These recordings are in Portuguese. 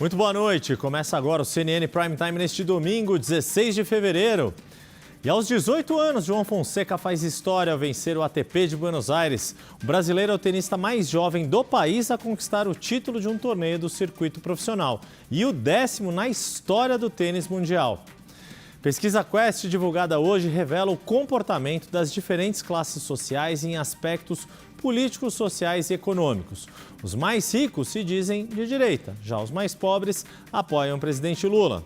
Muito boa noite. Começa agora o CNN Prime Time neste domingo, 16 de fevereiro. E aos 18 anos, João Fonseca faz história ao vencer o ATP de Buenos Aires. O brasileiro é o tenista mais jovem do país a conquistar o título de um torneio do circuito profissional e o 10º na história do tênis mundial. Pesquisa Quest, divulgada hoje, revela o comportamento das diferentes classes sociais em aspectos políticos, sociais e econômicos. Os mais ricos se dizem de direita, já os mais pobres apoiam o presidente Lula.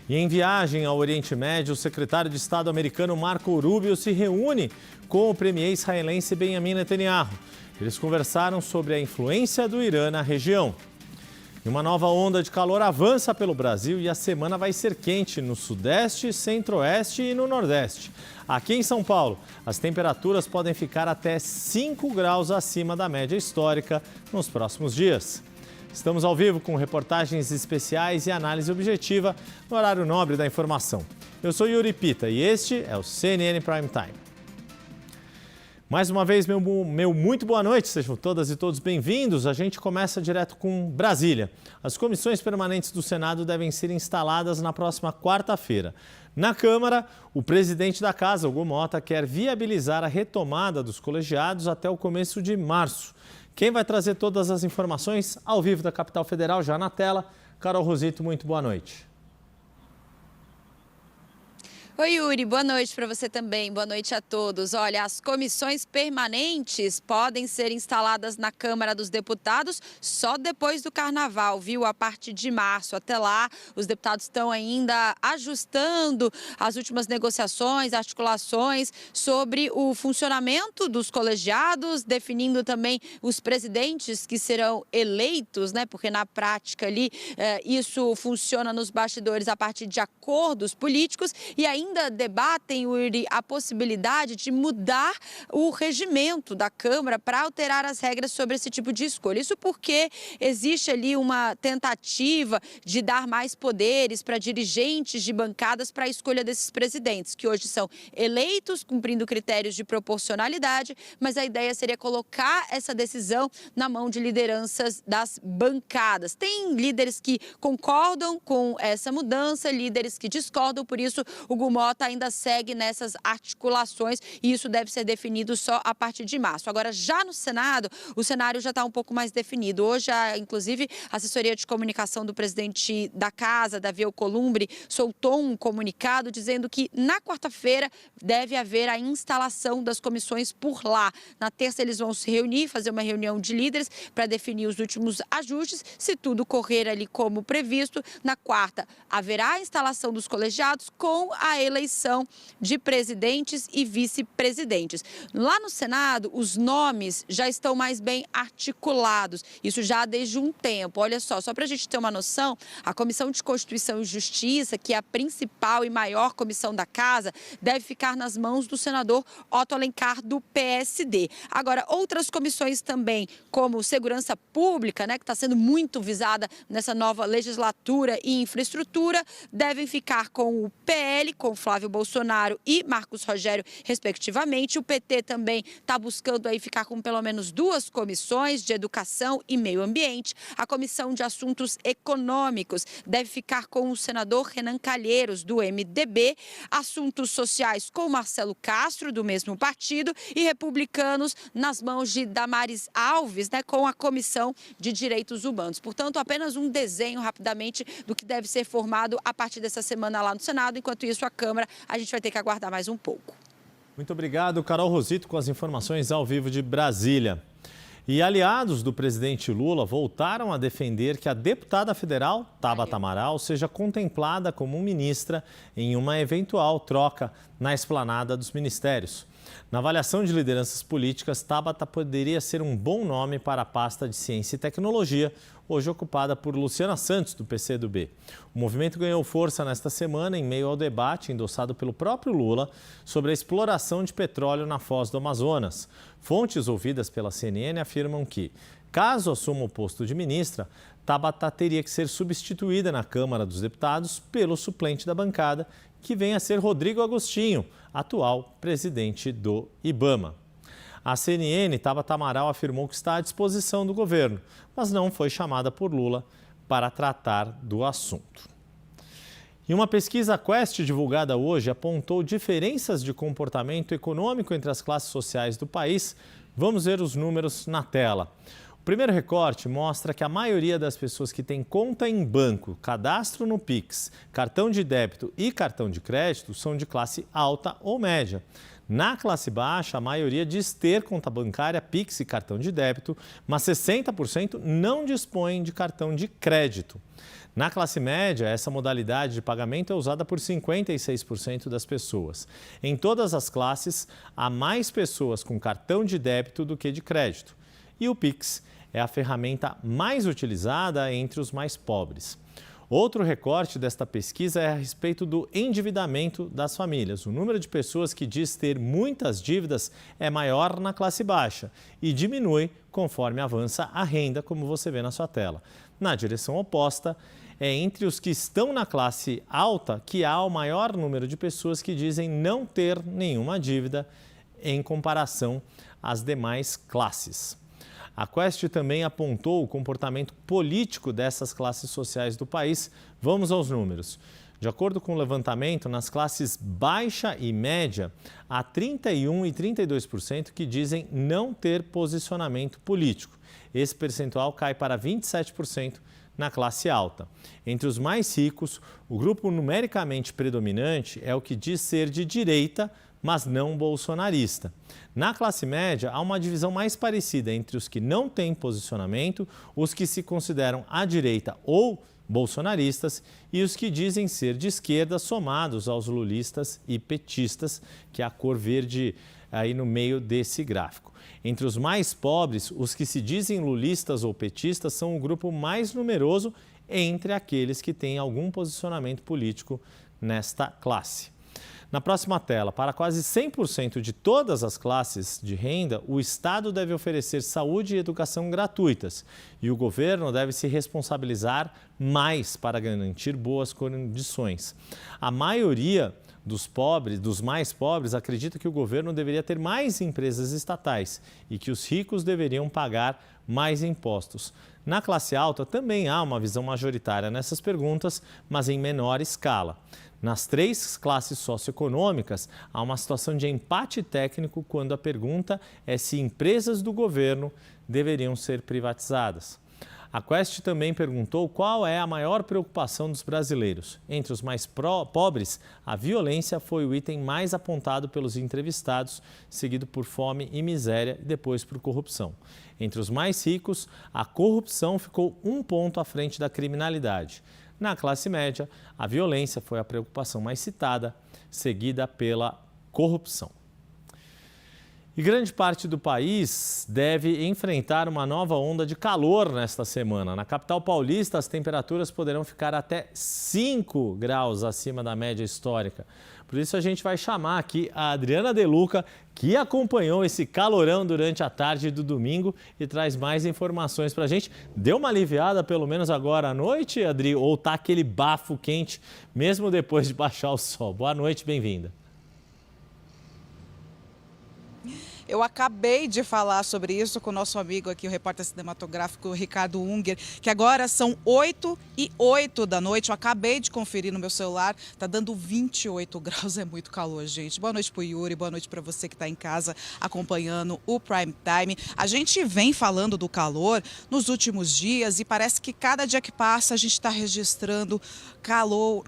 E em viagem ao Oriente Médio, o secretário de Estado americano Marco Rubio se reúne com o premier israelense Benjamin Netanyahu. Eles conversaram sobre a influência do Irã na região. E uma nova onda de calor avança pelo Brasil e a semana vai ser quente no Sudeste, Centro-Oeste e no Nordeste. Aqui em São Paulo, as temperaturas podem ficar até 5 graus acima da média histórica nos próximos dias. Estamos ao vivo com reportagens especiais e análise objetiva no horário nobre da informação. Eu sou Yuri Pita e este é o CNN Prime Time. Mais uma vez, meu muito boa noite, sejam todas e todos bem-vindos. A gente começa direto com Brasília. As comissões permanentes do Senado devem ser instaladas na próxima quarta-feira. Na Câmara, o presidente da Casa, Hugo Motta, quer viabilizar a retomada dos colegiados até o começo de março. Quem vai trazer todas as informações ao vivo da Capital Federal, já na tela, Carol Rosito, muito boa noite. Oi, Yuri, boa noite para você também, boa noite a todos. Olha, as comissões permanentes podem ser instaladas na Câmara dos Deputados só depois do Carnaval, viu? A partir de março. Até lá, os deputados estão ainda ajustando as últimas negociações, articulações sobre o funcionamento dos colegiados, definindo também os presidentes que serão eleitos, né? Porque na prática ali isso funciona nos bastidores a partir de acordos políticos e ainda debatem, Yuri, a possibilidade de mudar o regimento da Câmara para alterar as regras sobre esse tipo de escolha. Isso porque existe ali uma tentativa de dar mais poderes para dirigentes de bancadas para a escolha desses presidentes, que hoje são eleitos cumprindo critérios de proporcionalidade, mas a ideia seria colocar essa decisão na mão de lideranças das bancadas. Tem líderes que concordam com essa mudança, líderes que discordam, por isso o Hugo Motta ainda segue nessas articulações e isso deve ser definido só a partir de março. Agora, já no Senado, o cenário já está um pouco mais definido. Hoje, inclusive, a assessoria de comunicação do presidente da Casa, Davi Alcolumbre, soltou um comunicado dizendo que na quarta-feira deve haver a instalação das comissões por lá. Na terça, eles vão se reunir, fazer uma reunião de líderes para definir os últimos ajustes. Se tudo correr ali como previsto, na quarta haverá a instalação dos colegiados com a eleição de presidentes e vice-presidentes. Lá no Senado, os nomes já estão mais bem articulados, isso já desde um tempo. Olha só para a gente ter uma noção, a Comissão de Constituição e Justiça, que é a principal e maior comissão da Casa, deve ficar nas mãos do senador Otto Alencar, do PSD. Agora, outras comissões também, como Segurança Pública, né, que está sendo muito visada nessa nova legislatura e infraestrutura, devem ficar com o PL, com Flávio Bolsonaro e Marcos Rogério, respectivamente. O PT também está buscando aí ficar com pelo menos 2 comissões, de Educação e Meio Ambiente. A Comissão de Assuntos Econômicos deve ficar com o senador Renan Calheiros, do MDB. Assuntos Sociais com Marcelo Castro, do mesmo partido. E Republicanos nas mãos de Damares Alves, né, com a Comissão de Direitos Humanos. Portanto, apenas um desenho rapidamente do que deve ser formado a partir dessa semana lá no Senado. Enquanto isso, a Câmara, a gente vai ter que aguardar mais um pouco. Muito obrigado, Carol Rosito, com as informações ao vivo de Brasília. E aliados do presidente Lula voltaram a defender que a deputada federal, Tabata Amaral, seja contemplada como ministra em uma eventual troca na esplanada dos ministérios. Na avaliação de lideranças políticas, Tabata poderia ser um bom nome para a pasta de Ciência e Tecnologia, hoje ocupada por Luciana Santos, do PCdoB. O movimento ganhou força nesta semana em meio ao debate endossado pelo próprio Lula sobre a exploração de petróleo na Foz do Amazonas. Fontes ouvidas pela CNN afirmam que, caso assuma o posto de ministra, Tabata teria que ser substituída na Câmara dos Deputados pelo suplente da bancada, que vem a ser Rodrigo Agostinho, atual presidente do IBAMA. A CNN, Tabata Amaral, afirmou que está à disposição do governo, mas não foi chamada por Lula para tratar do assunto. E uma pesquisa Quest divulgada hoje apontou diferenças de comportamento econômico entre as classes sociais do país. Vamos ver os números na tela. O primeiro recorte mostra que a maioria das pessoas que tem conta em banco, cadastro no Pix, cartão de débito e cartão de crédito são de classe alta ou média. Na classe baixa, a maioria diz ter conta bancária, Pix e cartão de débito, mas 60% não dispõem de cartão de crédito. Na classe média, essa modalidade de pagamento é usada por 56% das pessoas. Em todas as classes, há mais pessoas com cartão de débito do que de crédito. E o Pix é a ferramenta mais utilizada entre os mais pobres. Outro recorte desta pesquisa é a respeito do endividamento das famílias. O número de pessoas que diz ter muitas dívidas é maior na classe baixa e diminui conforme avança a renda, como você vê na sua tela. Na direção oposta, é entre os que estão na classe alta que há o maior número de pessoas que dizem não ter nenhuma dívida em comparação às demais classes. A Quest também apontou o comportamento político dessas classes sociais do país. Vamos aos números. De acordo com o levantamento, nas classes baixa e média, há 31% e 32% que dizem não ter posicionamento político. Esse percentual cai para 27% na classe alta. Entre os mais ricos, o grupo numericamente predominante é o que diz ser de direita, mas não bolsonarista. Na classe média, há uma divisão mais parecida entre os que não têm posicionamento, os que se consideram à direita ou bolsonaristas e os que dizem ser de esquerda, somados aos lulistas e petistas, que é a cor verde aí no meio desse gráfico. Entre os mais pobres, os que se dizem lulistas ou petistas são o grupo mais numeroso entre aqueles que têm algum posicionamento político nesta classe. Na próxima tela, para quase 100% de todas as classes de renda, o Estado deve oferecer saúde e educação gratuitas e o governo deve se responsabilizar mais para garantir boas condições. A maioria dos mais pobres, acredita que o governo deveria ter mais empresas estatais e que os ricos deveriam pagar mais impostos. Na classe alta também há uma visão majoritária nessas perguntas, mas em menor escala. Nas três classes socioeconômicas, há uma situação de empate técnico quando a pergunta é se empresas do governo deveriam ser privatizadas. A Quest também perguntou qual é a maior preocupação dos brasileiros. Entre os mais pobres, a violência foi o item mais apontado pelos entrevistados, seguido por fome e miséria e depois por corrupção. Entre os mais ricos, a corrupção ficou 1 ponto à frente da criminalidade. Na classe média, a violência foi a preocupação mais citada, seguida pela corrupção. E grande parte do país deve enfrentar uma nova onda de calor nesta semana. Na capital paulista, as temperaturas poderão ficar até 5 graus acima da média histórica. Por isso, a gente vai chamar aqui a Adriana De Luca, que acompanhou esse calorão durante a tarde do domingo e traz mais informações para a gente. Deu uma aliviada, pelo menos agora à noite, Adri? Ou tá aquele bafo quente, mesmo depois de baixar o sol? Boa noite, bem-vinda. Eu acabei de falar sobre isso com o nosso amigo aqui, o repórter cinematográfico Ricardo Unger, que agora são 8h08 da noite. Eu acabei de conferir no meu celular, tá dando 28 graus, é muito calor, gente. Boa noite pro Yuri, boa noite para você que está em casa acompanhando o Prime Time. A gente vem falando do calor nos últimos dias e parece que cada dia que passa a gente está registrando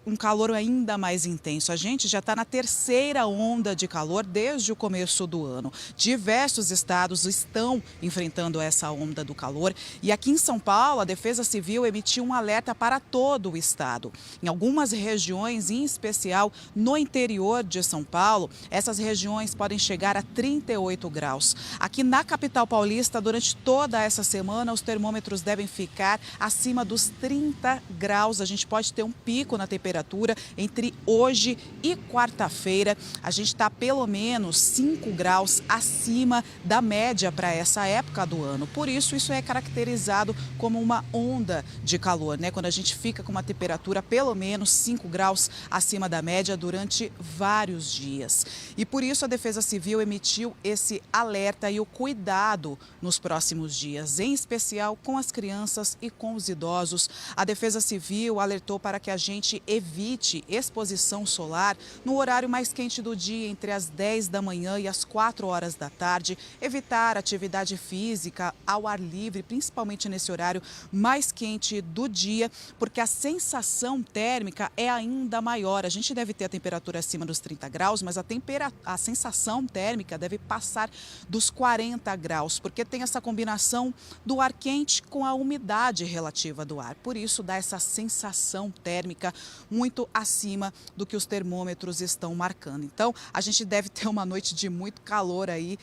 um calor ainda mais intenso. A gente já está na 3ª onda de calor desde o começo do ano. Diversos estados estão enfrentando essa onda do calor e aqui em São Paulo a Defesa Civil emitiu um alerta para todo o estado. Em algumas regiões, em especial no interior de São Paulo, essas regiões podem chegar a 38 graus. Aqui na capital paulista, durante toda essa semana, os termômetros devem ficar acima dos 30 graus. A gente pode ter um pico na temperatura entre hoje e quarta-feira. A gente está pelo menos 5 graus acima acima da média para essa época do ano. Por isso é caracterizado como uma onda de calor, né? Quando a gente fica com uma temperatura pelo menos 5 graus acima da média durante vários dias. E por isso a Defesa Civil emitiu esse alerta e o cuidado nos próximos dias, em especial com as crianças e com os idosos. A Defesa Civil alertou para que a gente evite exposição solar no horário mais quente do dia, entre as 10 da manhã e as 4 horas da tarde, evitar atividade física ao ar livre, principalmente nesse horário mais quente do dia, porque a sensação térmica é ainda maior. A gente deve ter a temperatura acima dos 30 graus, mas a sensação térmica deve passar dos 40 graus, porque tem essa combinação do ar quente com a umidade relativa do ar. Por isso dá essa sensação térmica muito acima do que os termômetros estão marcando. Então, a gente deve ter uma noite de muito calor aí.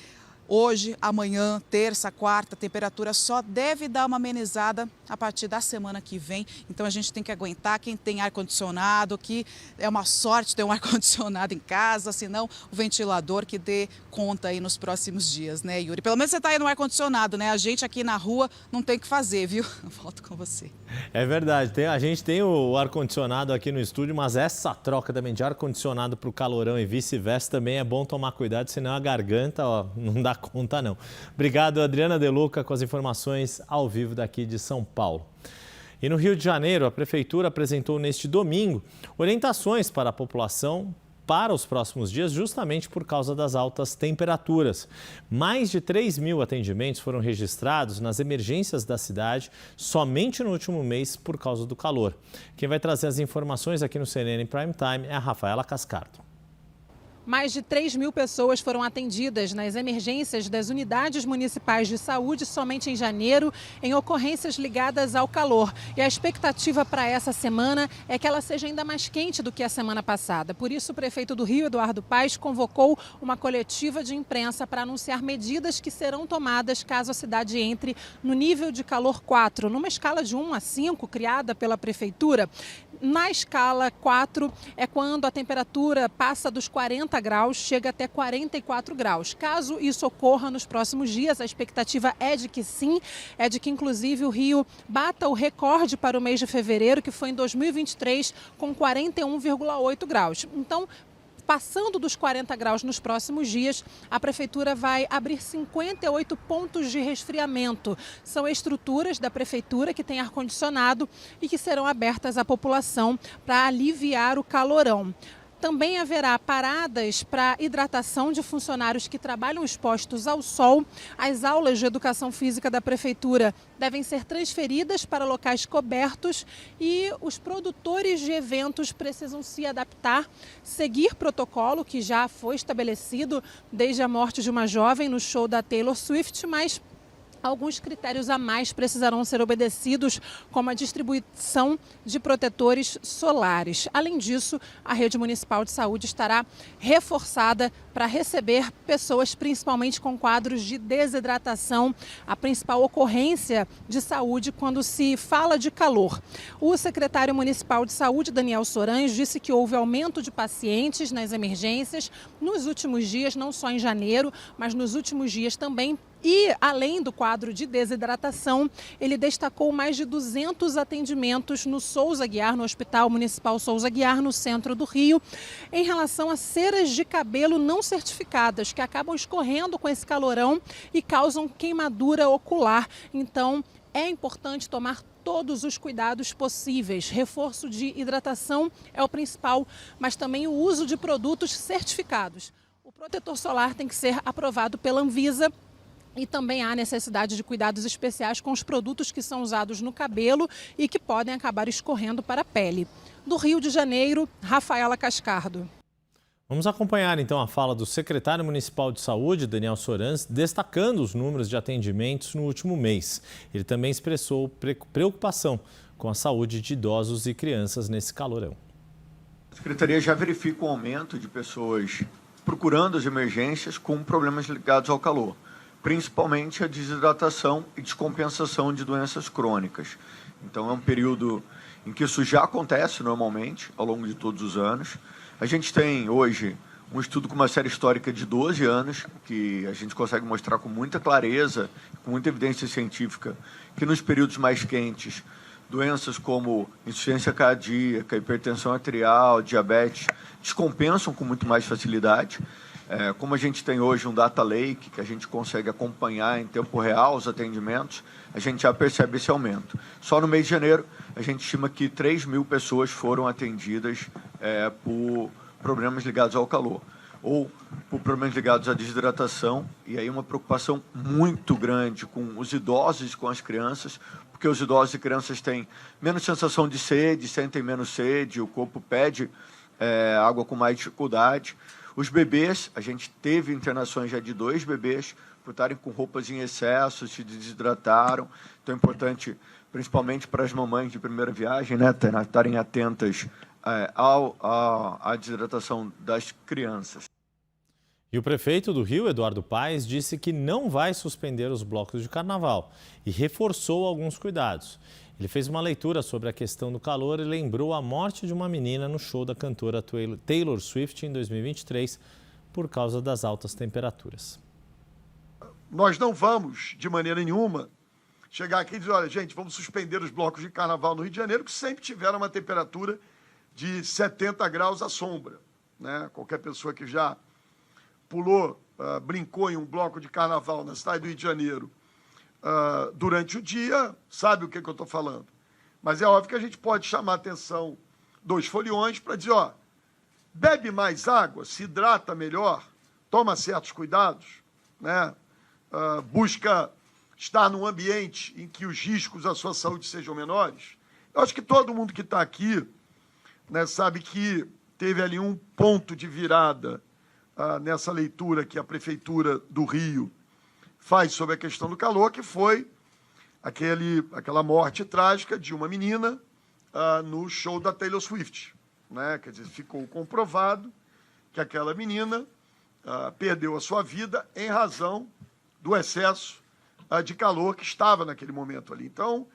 Hoje, amanhã, terça, quarta, a temperatura só deve dar uma amenizada a partir da semana que vem. Então a gente tem que aguentar. Quem tem ar-condicionado, que é uma sorte ter um ar-condicionado em casa, senão o ventilador que dê conta aí nos próximos dias, né, Yuri? Pelo menos você está aí no ar-condicionado, né? A gente aqui na rua não tem o que fazer, viu? Volto com você. É verdade, a gente tem o ar-condicionado aqui no estúdio, mas essa troca também de ar-condicionado para o calorão e vice-versa também é bom tomar cuidado, senão a garganta, ó, não dá conta não. Obrigado, Adriana De Luca, com as informações ao vivo daqui de São Paulo. E no Rio de Janeiro, a Prefeitura apresentou neste domingo orientações para a população para os próximos dias, justamente por causa das altas temperaturas. Mais de 3.000 atendimentos foram registrados nas emergências da cidade somente no último mês por causa do calor. Quem vai trazer as informações aqui no CNN Prime Time é a Rafaela Cascardo. Mais de 3.000 pessoas foram atendidas nas emergências das unidades municipais de saúde somente em janeiro, em ocorrências ligadas ao calor. E a expectativa para essa semana é que ela seja ainda mais quente do que a semana passada. Por isso, o prefeito do Rio, Eduardo Paes, convocou uma coletiva de imprensa para anunciar medidas que serão tomadas caso a cidade entre no nível de calor 4, numa escala de 1 a 5, criada pela prefeitura. Na escala 4 é quando a temperatura passa dos 40 graus, chega até 44 graus. Caso isso ocorra nos próximos dias, a expectativa é de que sim, é de que inclusive o Rio bata o recorde para o mês de fevereiro, que foi em 2023, com 41,8 graus. Então, passando dos 40 graus nos próximos dias, a Prefeitura vai abrir 58 pontos de resfriamento. São estruturas da Prefeitura que têm ar-condicionado e que serão abertas à população para aliviar o calorão. Também haverá paradas para hidratação de funcionários que trabalham expostos ao sol. As aulas de educação física da Prefeitura devem ser transferidas para locais cobertos e os produtores de eventos precisam se adaptar, seguir protocolo que já foi estabelecido desde a morte de uma jovem no show da Taylor Swift, mas alguns critérios a mais precisarão ser obedecidos, como a distribuição de protetores solares. Além disso, a rede municipal de saúde estará reforçada para receber pessoas, principalmente com quadros de desidratação, a principal ocorrência de saúde quando se fala de calor. O secretário municipal de saúde, Daniel Soranhos, disse que houve aumento de pacientes nas emergências nos últimos dias, não só em janeiro, mas nos últimos dias também. E, além do quadro de desidratação, ele destacou mais de 200 atendimentos no Souza Aguiar, no Hospital Municipal Souza Aguiar, no centro do Rio, em relação a ceras de cabelo não certificadas, que acabam escorrendo com esse calorão e causam queimadura ocular. Então, é importante tomar todos os cuidados possíveis. Reforço de hidratação é o principal, mas também o uso de produtos certificados. O protetor solar tem que ser aprovado pela Anvisa. E também há necessidade de cuidados especiais com os produtos que são usados no cabelo e que podem acabar escorrendo para a pele. Do Rio de Janeiro, Rafaela Cascardo. Vamos acompanhar então a fala do secretário municipal de saúde, Daniel Soranhos, destacando os números de atendimentos no último mês. Ele também expressou preocupação com a saúde de idosos e crianças nesse calorão. A Secretaria já verifica um aumento de pessoas procurando as emergências com problemas ligados ao calor, principalmente a desidratação e descompensação de doenças crônicas. Então é um período em que isso já acontece normalmente, ao longo de todos os anos. A gente tem hoje um estudo com uma série histórica de 12 anos, que a gente consegue mostrar com muita clareza, com muita evidência científica, que nos períodos mais quentes, doenças como insuficiência cardíaca, hipertensão arterial, diabetes, descompensam com muito mais facilidade. Como a gente tem hoje um data lake, que a gente consegue acompanhar em tempo real os atendimentos, a gente já percebe esse aumento. Só no mês de janeiro, a gente estima que 3.000 pessoas foram atendidas por problemas ligados ao calor, ou por problemas ligados à desidratação, e aí uma preocupação muito grande com os idosos e com as crianças, porque os idosos e crianças têm menos sensação de sede, sentem menos sede, o corpo pede água com mais dificuldade. Os bebês, a gente teve internações já de 2 bebês por estarem com roupas em excesso, se desidrataram. Então é importante, principalmente para as mamães de primeira viagem, né, estarem atentas à desidratação das crianças. E o prefeito do Rio, Eduardo Paes, disse que não vai suspender os blocos de carnaval e reforçou alguns cuidados. Ele fez uma leitura sobre a questão do calor e lembrou a morte de uma menina no show da cantora Taylor Swift em 2023 por causa das altas temperaturas. Nós não vamos, de maneira nenhuma, chegar aqui e dizer, olha, gente, vamos suspender os blocos de carnaval no Rio de Janeiro, que sempre tiveram uma temperatura de 70 graus à sombra, né? Qualquer pessoa que já pulou, brincou em um bloco de carnaval na cidade do Rio de Janeiro durante o dia, sabe o que eu estou falando. Mas é óbvio que a gente pode chamar a atenção dos foliões para dizer, ó, bebe mais água, se hidrata melhor, toma certos cuidados, né? Busca estar num ambiente em que os riscos à sua saúde sejam menores. Eu acho que todo mundo que está aqui, né, sabe que teve ali um ponto de virada nessa leitura que a Prefeitura do Rio faz sobre a questão do calor, que foi aquela morte trágica de uma menina no show da Taylor Swift, né? Quer dizer, ficou comprovado que aquela menina perdeu a sua vida em razão do excesso de calor que estava naquele momento ali. Então,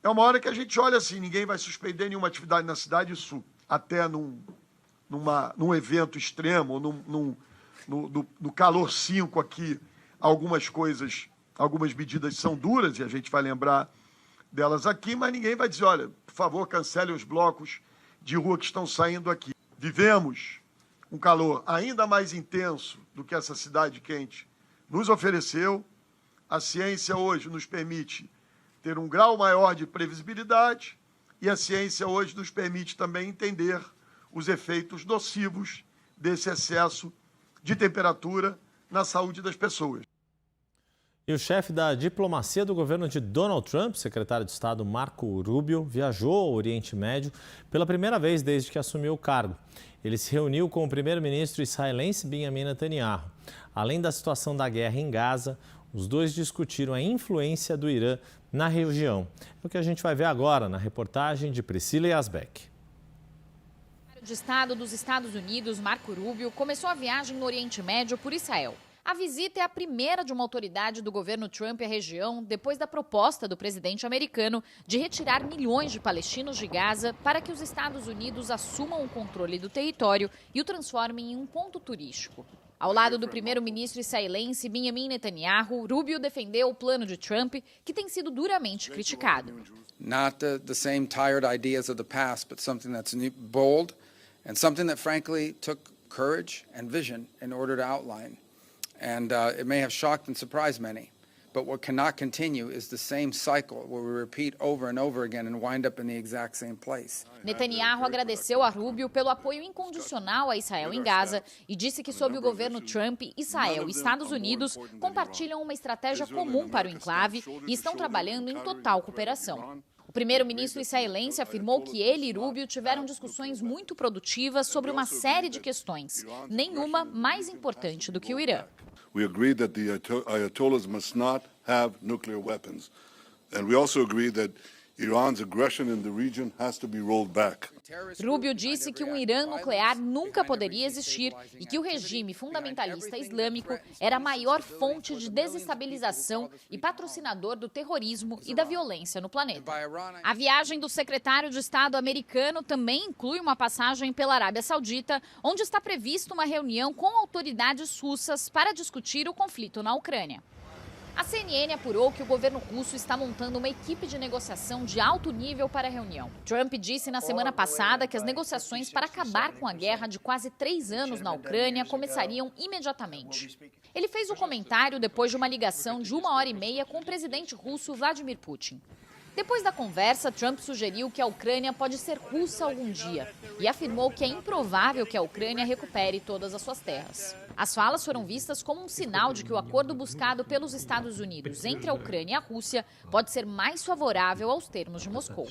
é uma hora que a gente olha assim, ninguém vai suspender nenhuma atividade na cidade, isso até num evento extremo, no calor 5 aqui, algumas medidas são duras, e a gente vai lembrar delas aqui, mas ninguém vai dizer, olha, por favor, cancele os blocos de rua que estão saindo aqui. Vivemos um calor ainda mais intenso do que essa cidade quente nos ofereceu. A ciência hoje nos permite ter um grau maior de previsibilidade e a ciência hoje nos permite também entender os efeitos nocivos desse excesso de temperatura na saúde das pessoas. E o chefe da diplomacia do governo de Donald Trump, secretário de Estado Marco Rubio, viajou ao Oriente Médio pela primeira vez desde que assumiu o cargo. Ele se reuniu com o primeiro-ministro israelense Benjamin Netanyahu. Além da situação da guerra em Gaza, os dois discutiram a influência do Irã na região. É o que a gente vai ver agora na reportagem de Priscila Yazbek. O secretário de Estado dos Estados Unidos, Marco Rubio, começou a viagem no Oriente Médio por Israel. A visita é a primeira de uma autoridade do governo Trump à região depois da proposta do presidente americano de retirar milhões de palestinos de Gaza para que os Estados Unidos assumam o controle do território e o transformem em um ponto turístico. Ao lado do primeiro-ministro israelense Benjamin Netanyahu, Rubio defendeu o plano de Trump, que tem sido duramente criticado. Not the same tired ideas of the past, but something that's bold and something that frankly took courage and vision in order to outline. And it may have shocked and surprised many, but what cannot continue is the same cycle where we repeat over and over again and wind up in the exact same place. Netanyahu agradeceu a Rubio pelo apoio incondicional a Israel em Gaza e disse que sob o governo Trump, Israel e Estados Unidos compartilham uma estratégia comum para o enclave e estão trabalhando em total cooperação. O primeiro-ministro israelense afirmou que ele e Rubio tiveram discussões muito produtivas sobre uma série de questões, nenhuma mais importante do que o Irã. We agreed that the Ayatollahs must not have nuclear weapons. And we also agreed that Iran's aggression in the region has to be rolled back. Rubio disse que um Irã nuclear nunca poderia existir e que o regime fundamentalista islâmico era a maior fonte de desestabilização e patrocinador do terrorismo e da violência no planeta. A viagem do secretário de Estado americano também inclui uma passagem pela Arábia Saudita, onde está prevista uma reunião com autoridades russas para discutir o conflito na Ucrânia. A CNN apurou que o governo russo está montando uma equipe de negociação de alto nível para a reunião. Trump disse na semana passada que as negociações para acabar com a guerra de quase 3 anos na Ucrânia começariam imediatamente. Ele fez o comentário depois de uma ligação de 1h30 com o presidente russo Vladimir Putin. Depois da conversa, Trump sugeriu que a Ucrânia pode ser russa algum dia e afirmou que é improvável que a Ucrânia recupere todas as suas terras. As falas foram vistas como um sinal de que o acordo buscado pelos Estados Unidos entre a Ucrânia e a Rússia pode ser mais favorável aos termos de Moscou.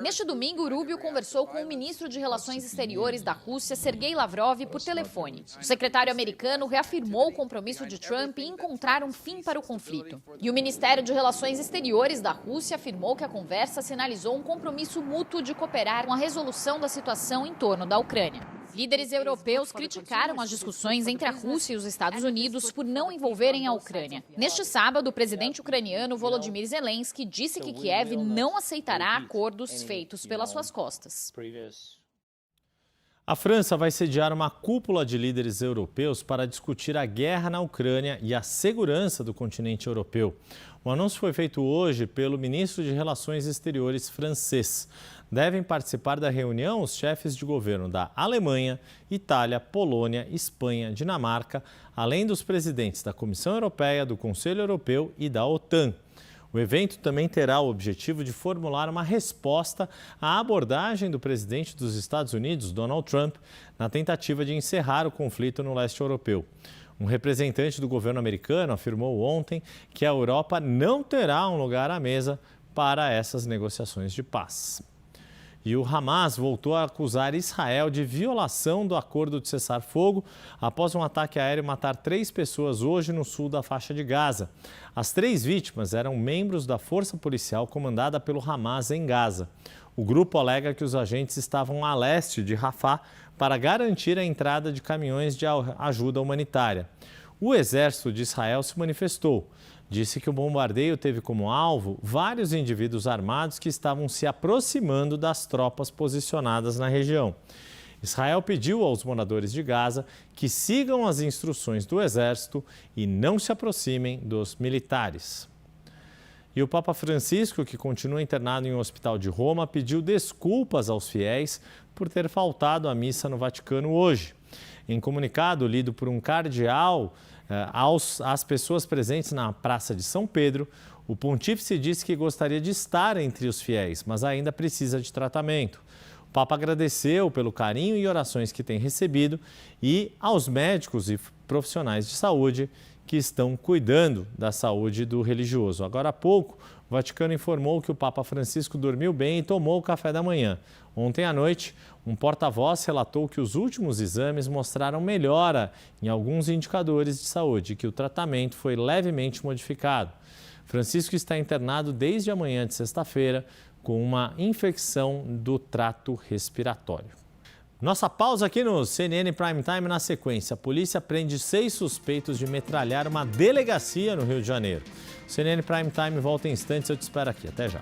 Neste domingo, Rubio conversou com o ministro de Relações Exteriores da Rússia, Sergei Lavrov, por telefone. O secretário americano reafirmou o compromisso de Trump em encontrar um fim para o conflito. E o Ministério de Relações Exteriores da Rússia afirmou que a conversa sinalizou um compromisso mútuo de cooperar com a resolução da situação em torno da Ucrânia. Líderes europeus criticaram as discussões entre a Rússia e os Estados Unidos por não envolverem a Ucrânia. Neste sábado, o presidente ucraniano Volodymyr Zelensky disse que Kiev não aceitará acordos feitos pelas suas costas. A França vai sediar uma cúpula de líderes europeus para discutir a guerra na Ucrânia e a segurança do continente europeu. O anúncio foi feito hoje pelo ministro de Relações Exteriores francês. Devem participar da reunião os chefes de governo da Alemanha, Itália, Polônia, Espanha, Dinamarca, além dos presidentes da Comissão Europeia, do Conselho Europeu e da OTAN. O evento também terá o objetivo de formular uma resposta à abordagem do presidente dos Estados Unidos, Donald Trump, na tentativa de encerrar o conflito no leste europeu. Um representante do governo americano afirmou ontem que a Europa não terá um lugar à mesa para essas negociações de paz. E o Hamas voltou a acusar Israel de violação do acordo de cessar-fogo após um ataque aéreo matar 3 pessoas hoje no sul da faixa de Gaza. As 3 vítimas eram membros da força policial comandada pelo Hamas em Gaza. O grupo alega que os agentes estavam a leste de Rafah para garantir a entrada de caminhões de ajuda humanitária. O exército de Israel se manifestou. Disse que o bombardeio teve como alvo vários indivíduos armados que estavam se aproximando das tropas posicionadas na região. Israel pediu aos moradores de Gaza que sigam as instruções do exército e não se aproximem dos militares. E o Papa Francisco, que continua internado em um hospital de Roma, pediu desculpas aos fiéis por ter faltado à missa no Vaticano hoje. Em comunicado lido por um cardeal às pessoas presentes na Praça de São Pedro, o pontífice disse que gostaria de estar entre os fiéis, mas ainda precisa de tratamento. O Papa agradeceu pelo carinho e orações que tem recebido e aos médicos e profissionais de saúde que estão cuidando da saúde do religioso. Agora há pouco, o Vaticano informou que o Papa Francisco dormiu bem e tomou o café da manhã. Ontem à noite, um porta-voz relatou que os últimos exames mostraram melhora em alguns indicadores de saúde e que o tratamento foi levemente modificado. Francisco está internado desde amanhã de sexta-feira com uma infecção do trato respiratório. Nossa pausa aqui no CNN Prime Time na sequência. A polícia prende 6 suspeitos de metralhar uma delegacia no Rio de Janeiro. O CNN Prime Time volta em instantes, eu te espero aqui. Até já.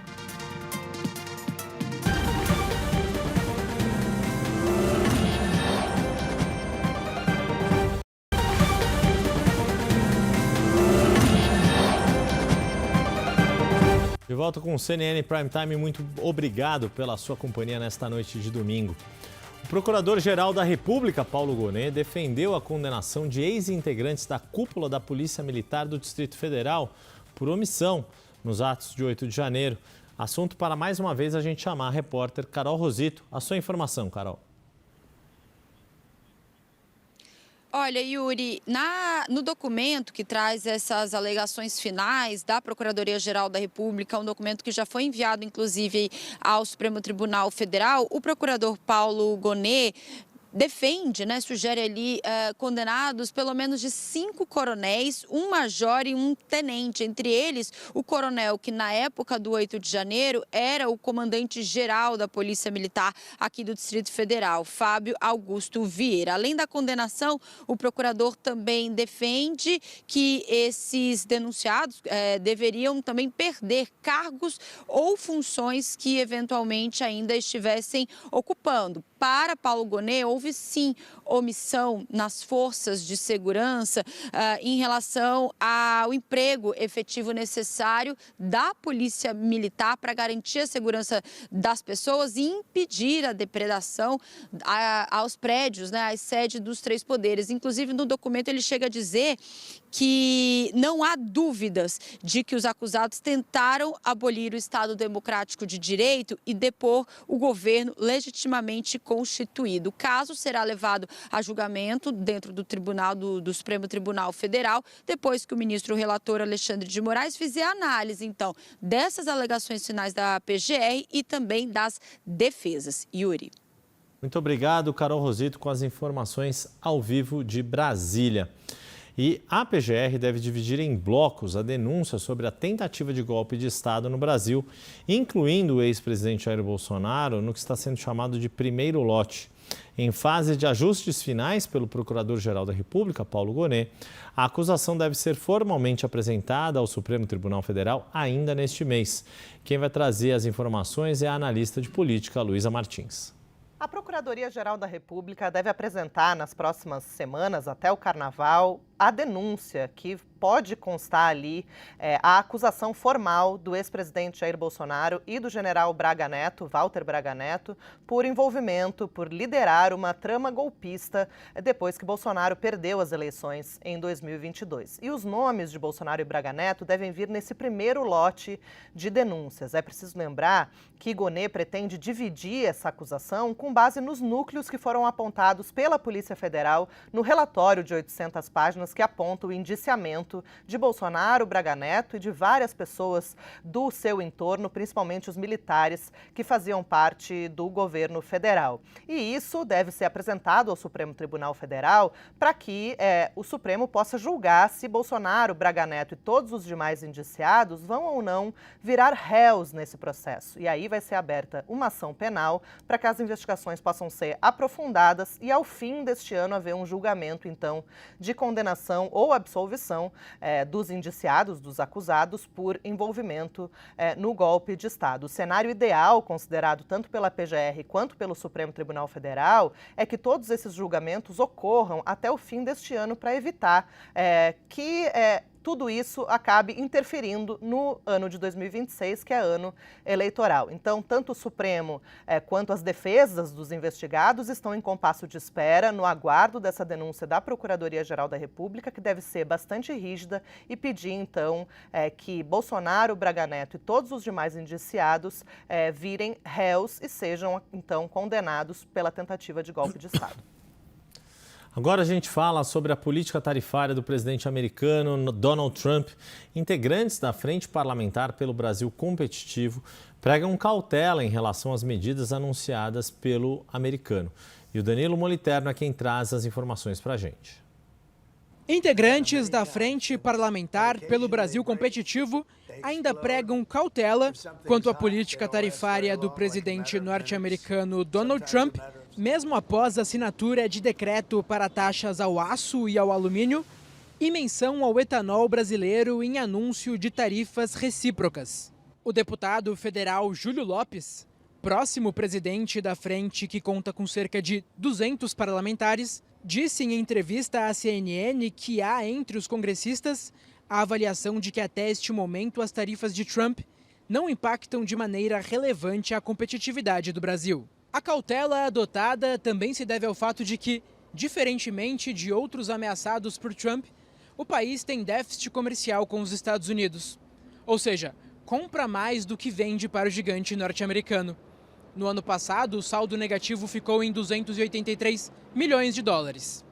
De volta com o CNN Prime Time, muito obrigado pela sua companhia nesta noite de domingo. O Procurador-Geral da República, Paulo Gonet, defendeu a condenação de ex-integrantes da cúpula da Polícia Militar do Distrito Federal por omissão nos atos de 8 de janeiro. Assunto para mais uma vez a gente chamar a repórter Carol Rosito. A sua informação, Carol. Olha, Yuri, no documento que traz essas alegações finais da Procuradoria-Geral da República, um documento que já foi enviado, inclusive, ao Supremo Tribunal Federal, o procurador Paulo Gonet defende, sugere ali condenados pelo menos de 5 coronéis, um major e um tenente. Entre eles, o coronel que na época do 8 de janeiro era o comandante-geral da Polícia Militar aqui do Distrito Federal, Fábio Augusto Vieira. Além da condenação, o procurador também defende que esses denunciados deveriam também perder cargos ou funções que eventualmente ainda estivessem ocupando. Para Paulo Gonet, houve sim omissão nas forças de segurança em relação ao emprego efetivo necessário da Polícia Militar para garantir a segurança das pessoas e impedir a depredação aos prédios, às sedes dos 3 poderes. Inclusive, no documento ele chega a dizer que não há dúvidas de que os acusados tentaram abolir o Estado Democrático de Direito e depor o governo legitimamente constituído. O caso será levado a julgamento dentro do Tribunal do Supremo Tribunal Federal, depois que o ministro relator Alexandre de Moraes fizer a análise, então, dessas alegações finais da PGR e também das defesas. Yuri. Muito obrigado, Carol Rosito, com as informações ao vivo de Brasília. E a PGR deve dividir em blocos a denúncia sobre a tentativa de golpe de Estado no Brasil, incluindo o ex-presidente Jair Bolsonaro no que está sendo chamado de primeiro lote. Em fase de ajustes finais pelo Procurador-Geral da República, Paulo Gonet, a acusação deve ser formalmente apresentada ao Supremo Tribunal Federal ainda neste mês. Quem vai trazer as informações é a analista de política, Luísa Martins. A Procuradoria-Geral da República deve apresentar nas próximas semanas, até o Carnaval, a denúncia que pode constar ali a acusação formal do ex-presidente Jair Bolsonaro e do general Braga Neto, Walter Braga Neto, por envolvimento, por liderar uma trama golpista depois que Bolsonaro perdeu as eleições em 2022. E os nomes de Bolsonaro e Braga Neto devem vir nesse primeiro lote de denúncias. É preciso lembrar que Gonet pretende dividir essa acusação com base nos núcleos que foram apontados pela Polícia Federal no relatório de 800 páginas que aponta o indiciamento de Bolsonaro, Braga Neto e de várias pessoas do seu entorno, principalmente os militares que faziam parte do governo federal. E isso deve ser apresentado ao Supremo Tribunal Federal para que o Supremo possa julgar se Bolsonaro, Braga Neto e todos os demais indiciados vão ou não virar réus nesse processo. E aí vai ser aberta uma ação penal para que as investigações possam ser aprofundadas e ao fim deste ano haver um julgamento, então, de condenação ou absolvição dos indiciados, dos acusados, por envolvimento no golpe de Estado. O cenário ideal, considerado tanto pela PGR quanto pelo Supremo Tribunal Federal, é que todos esses julgamentos ocorram até o fim deste ano para evitar que tudo isso acabe interferindo no ano de 2026, que é ano eleitoral. Então, tanto o Supremo quanto as defesas dos investigados estão em compasso de espera, no aguardo dessa denúncia da Procuradoria-Geral da República, que deve ser bastante rígida, e pedir, então, que Bolsonaro, Braga Neto e todos os demais indiciados virem réus e sejam, então, condenados pela tentativa de golpe de Estado. Agora a gente fala sobre a política tarifária do presidente americano Donald Trump. Integrantes da Frente Parlamentar pelo Brasil Competitivo pregam cautela em relação às medidas anunciadas pelo americano. E o Danilo Moliterno é quem traz as informações para a gente. Integrantes da Frente Parlamentar pelo Brasil Competitivo ainda pregam cautela quanto à política tarifária do presidente norte-americano Donald Trump, mesmo após a assinatura de decreto para taxas ao aço e ao alumínio e menção ao etanol brasileiro em anúncio de tarifas recíprocas. O deputado federal Júlio Lopes, próximo presidente da frente que conta com cerca de 200 parlamentares, disse em entrevista à CNN que há entre os congressistas a avaliação de que até este momento as tarifas de Trump não impactam de maneira relevante a competitividade do Brasil. A cautela adotada também se deve ao fato de que, diferentemente de outros ameaçados por Trump, o país tem déficit comercial com os Estados Unidos. Ou seja, compra mais do que vende para o gigante norte-americano. No ano passado, o saldo negativo ficou em 283 milhões de dólares.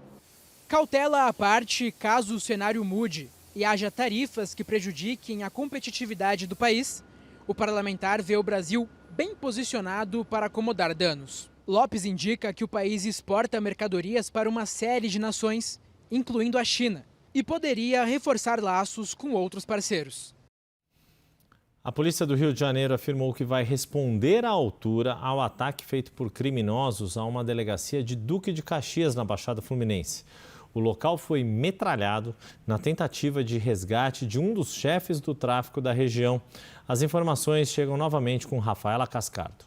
Cautela à parte, caso o cenário mude e haja tarifas que prejudiquem a competitividade do país, o parlamentar vê o Brasil bem posicionado para acomodar danos. Lopes indica que o país exporta mercadorias para uma série de nações, incluindo a China, e poderia reforçar laços com outros parceiros. A polícia do Rio de Janeiro afirmou que vai responder à altura ao ataque feito por criminosos a uma delegacia de Duque de Caxias, na Baixada Fluminense. O local foi metralhado na tentativa de resgate de um dos chefes do tráfico da região. As informações chegam novamente com Rafaela Cascardo.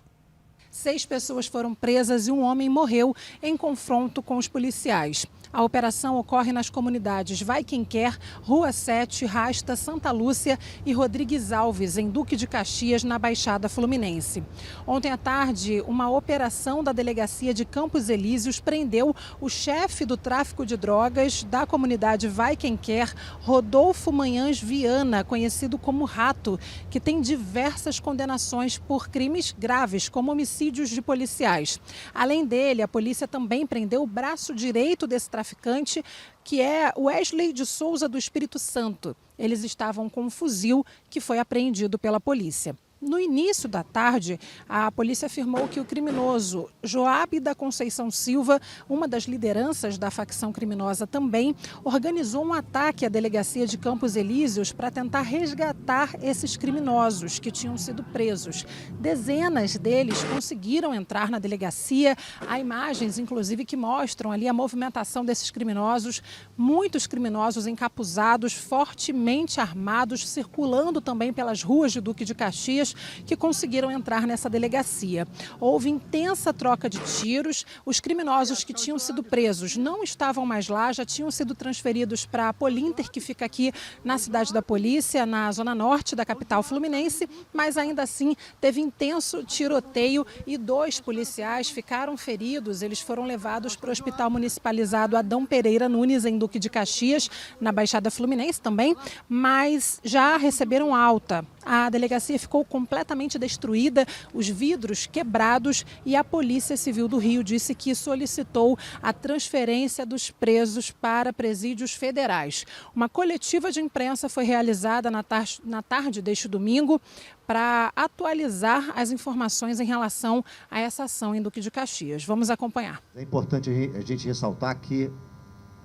6 pessoas foram presas e um homem morreu em confronto com os policiais. A operação ocorre nas comunidades Vai Quem Quer, Rua 7, Rasta, Santa Lúcia e Rodrigues Alves, em Duque de Caxias, na Baixada Fluminense. Ontem à tarde, uma operação da delegacia de Campos Elíseos prendeu o chefe do tráfico de drogas da comunidade Vai Quem Quer, Rodolfo Manhãs Viana, conhecido como Rato, que tem diversas condenações por crimes graves, como homicídios de policiais. Além dele, a polícia também prendeu o braço direito desse traficante, que é Wesley de Souza do Espírito Santo. Eles estavam com um fuzil que foi apreendido pela polícia. No início da tarde, a polícia afirmou que o criminoso Joab da Conceição Silva, uma das lideranças da facção criminosa também, organizou um ataque à delegacia de Campos Elíseos para tentar resgatar esses criminosos que tinham sido presos. Dezenas deles conseguiram entrar na delegacia. Há imagens, inclusive, que mostram ali a movimentação desses criminosos, muitos criminosos encapuzados, fortemente armados, circulando também pelas ruas de Duque de Caxias, que conseguiram entrar nessa delegacia. Houve intensa troca de tiros. Os criminosos que tinham sido presos não estavam mais lá, já tinham sido transferidos para a Polinter, que fica aqui na cidade da Polícia, na zona norte da capital fluminense, mas ainda assim teve intenso tiroteio e 2 policiais ficaram feridos. Eles foram levados para o Hospital Municipalizado Adão Pereira Nunes, em Duque de Caxias, na Baixada Fluminense também, mas já receberam alta. A delegacia ficou completamente destruída, os vidros quebrados, e a Polícia Civil do Rio disse que solicitou a transferência dos presos para presídios federais. Uma coletiva de imprensa foi realizada na tarde deste domingo para atualizar as informações em relação a essa ação em Duque de Caxias. Vamos acompanhar. É importante a gente ressaltar que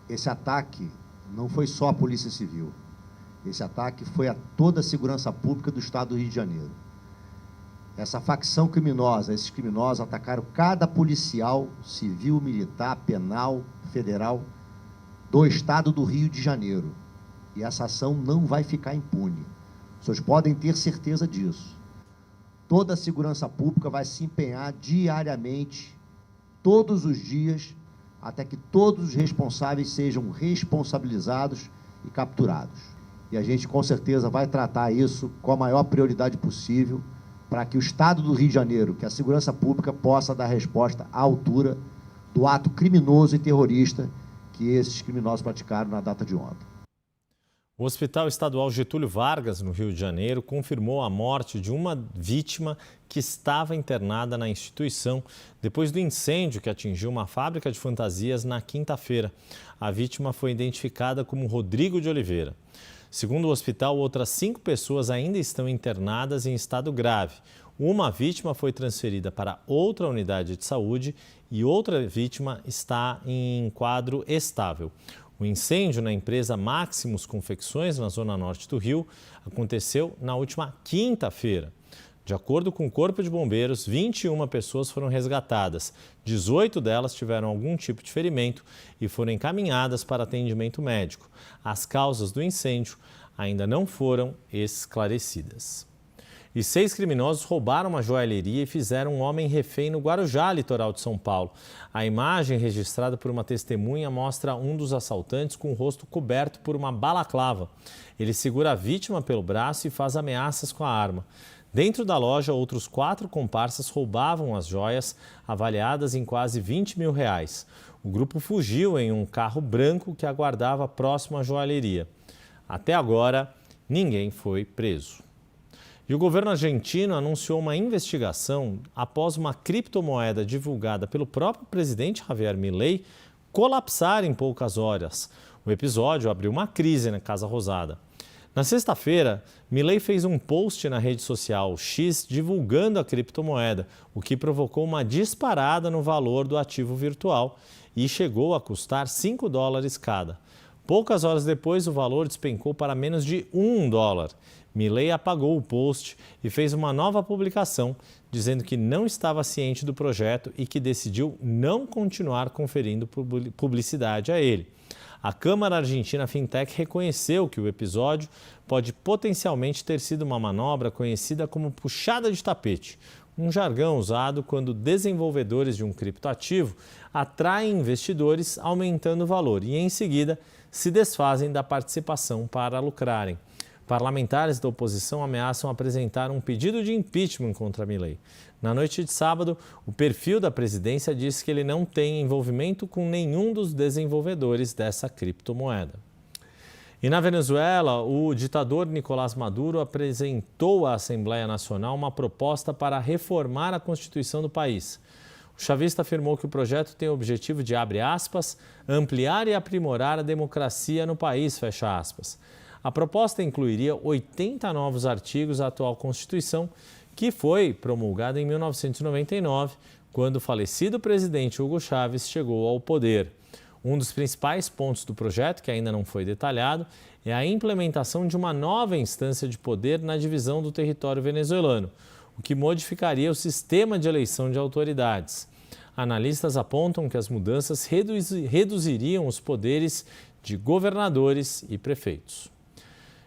esse ataque não foi só a Polícia Civil. Esse ataque foi a toda a segurança pública do estado do Rio de Janeiro. Essa facção criminosa, esses criminosos atacaram cada policial civil, militar, penal, federal do estado do Rio de Janeiro. E essa ação não vai ficar impune. Vocês podem ter certeza disso. Toda a segurança pública vai se empenhar diariamente, todos os dias, até que todos os responsáveis sejam responsabilizados e capturados. E a gente, com certeza, vai tratar isso com a maior prioridade possível para que o Estado do Rio de Janeiro, que a segurança pública, possa dar resposta à altura do ato criminoso e terrorista que esses criminosos praticaram na data de ontem. O Hospital Estadual Getúlio Vargas, no Rio de Janeiro, confirmou a morte de uma vítima que estava internada na instituição depois do incêndio que atingiu uma fábrica de fantasias na quinta-feira. A vítima foi identificada como Rodrigo de Oliveira. Segundo o hospital, outras 5 pessoas ainda estão internadas em estado grave. Uma vítima foi transferida para outra unidade de saúde e outra vítima está em quadro estável. O incêndio na empresa Maximus Confecções, na zona norte do Rio, aconteceu na última quinta-feira. De acordo com o Corpo de Bombeiros, 21 pessoas foram resgatadas. 18 delas tiveram algum tipo de ferimento e foram encaminhadas para atendimento médico. As causas do incêndio ainda não foram esclarecidas. E 6 criminosos roubaram uma joalheria e fizeram um homem refém no Guarujá, litoral de São Paulo. A imagem registrada por uma testemunha mostra um dos assaltantes com o rosto coberto por uma balaclava. Ele segura a vítima pelo braço e faz ameaças com a arma. Dentro da loja, outros 4 comparsas roubavam as joias, avaliadas em quase R$20 mil. O grupo fugiu em um carro branco que aguardava próximo à joalheria. Até agora, ninguém foi preso. E o governo argentino anunciou uma investigação após uma criptomoeda divulgada pelo próprio presidente Javier Milei colapsar em poucas horas. O episódio abriu uma crise na Casa Rosada. Na sexta-feira, Milei fez um post na rede social X divulgando a criptomoeda, o que provocou uma disparada no valor do ativo virtual e chegou a custar $5 cada. Poucas horas depois, o valor despencou para menos de $1. Milei apagou o post e fez uma nova publicação, dizendo que não estava ciente do projeto e que decidiu não continuar conferindo publicidade a ele. A Câmara Argentina Fintech reconheceu que o episódio pode potencialmente ter sido uma manobra conhecida como puxada de tapete, um jargão usado quando desenvolvedores de um criptoativo atraem investidores aumentando o valor e, em seguida, se desfazem da participação para lucrarem. Parlamentares da oposição ameaçam apresentar um pedido de impeachment contra Milei. Na noite de sábado, o perfil da presidência disse que ele não tem envolvimento com nenhum dos desenvolvedores dessa criptomoeda. E na Venezuela, o ditador Nicolás Maduro apresentou à Assembleia Nacional uma proposta para reformar a Constituição do país. O chavista afirmou que o projeto tem o objetivo de, abre aspas, ampliar e aprimorar a democracia no país, fecha aspas. A proposta incluiria 80 novos artigos à atual Constituição, que foi promulgada em 1999, quando o falecido presidente Hugo Chávez chegou ao poder. Um dos principais pontos do projeto, que ainda não foi detalhado, é a implementação de uma nova instância de poder na divisão do território venezuelano, o que modificaria o sistema de eleição de autoridades. Analistas apontam que as mudanças reduziriam os poderes de governadores e prefeitos.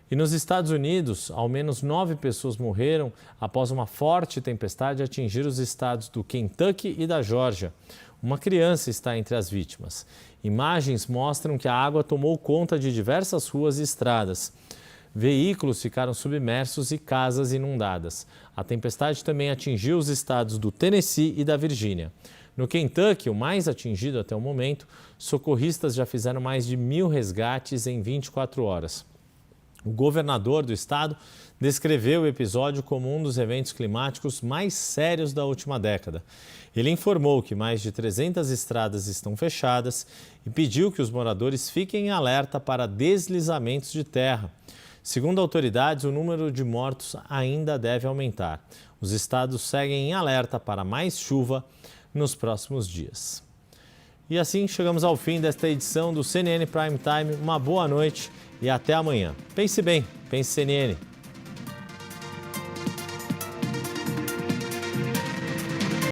E nos Estados Unidos, ao menos 9 pessoas morreram após uma forte tempestade atingir os estados do Kentucky e da Geórgia. Uma criança está entre as vítimas. Imagens mostram que a água tomou conta de diversas ruas e estradas. Veículos ficaram submersos e casas inundadas. A tempestade também atingiu os estados do Tennessee e da Virgínia. No Kentucky, o mais atingido até o momento, socorristas já fizeram mais de 1.000 resgates em 24 horas. O governador do estado descreveu o episódio como um dos eventos climáticos mais sérios da última década. Ele informou que mais de 300 estradas estão fechadas e pediu que os moradores fiquem em alerta para deslizamentos de terra. Segundo autoridades, o número de mortos ainda deve aumentar. Os estados seguem em alerta para mais chuva nos próximos dias. E assim chegamos ao fim desta edição do CNN Prime Time. Uma boa noite e até amanhã. Pense bem, pense CNN.